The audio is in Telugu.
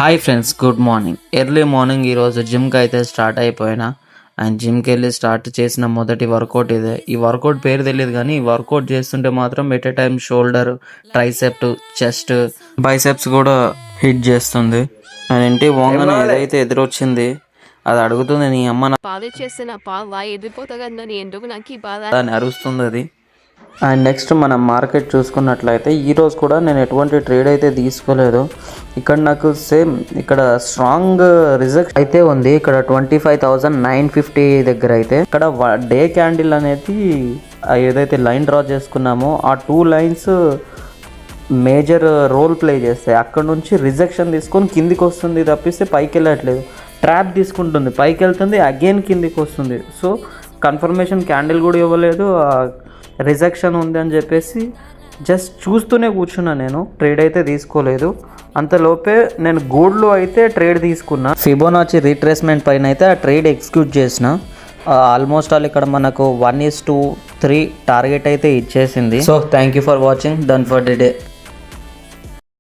Hi friends, good morning. Early morning ఈరోజు జిమ్కి అయితే స్టార్ట్ అయిపోయినా. అండ్ జిమ్కి వెళ్ళి స్టార్ట్ చేసిన మొదటి వర్కౌట్ ఇదే. ఈ వర్కౌట్ పేరు తెలియదు కానీ ఈ వర్కౌట్ చేస్తుంటే మాత్రం at a time shoulder, triceps, chest, biceps కూడా హిట్ చేస్తుంది. అండ్ ఇంటి వంగన ఏదైతే ఎదురొచ్చింది అది అడుగుతుంది, నీ అమ్మ పాలు చేసిన పాలు ఎదిరిపోతాగందని ఎందుకు నాకు ఈ బాధ అని అరుస్తుంది అది. అండ్ నెక్స్ట్ మనం మార్కెట్ చూసుకున్నట్లయితే ఈరోజు కూడా నేను ఎటువంటి ట్రేడ్ అయితే తీసుకోలేదు. ఇక్కడ నాకు సేమ్ ఇక్కడ స్ట్రాంగ్ రిజల్ట్ అయితే ఉంది. ఇక్కడ 25,950 దగ్గర అయితే ఇక్కడ డే క్యాండిల్ అనేది ఏదైతే లైన్ డ్రా చేసుకున్నామో ఆ 2 లైన్స్ మేజర్ రోల్ ప్లే చేస్తాయి. అక్కడ నుంచి రిజెక్షన్ తీసుకొని కిందికి వస్తుంది తప్పిస్తే పైకి వెళ్ళట్లేదు. ట్రాప్ తీసుకుంటుంది, పైకి వెళ్తుంది, అగైన్ కిందికి వస్తుంది. సో కన్ఫర్మేషన్ క్యాండిల్ కూడా ఇవ్వలేదు, రిజెక్షన్ ఉంది అని చెప్పేసి జస్ట్ చూస్తూనే కూర్చున్నా. నేను ట్రేడ్ అయితే తీసుకోలేదు. అంతలోపే నేను గోల్డ్లో అయితే ట్రేడ్ తీసుకున్నా. ఫిబోనాచి రీట్రేస్మెంట్ పైన అయితే ఆ ట్రేడ్ ఎగ్జిక్యూట్ చేసిన. ఆల్మోస్ట్ ఆల్ ఇక్కడ మనకు 1:3 టార్గెట్ అయితే ఇచ్చేసింది. So thank you for watching. Done for the day.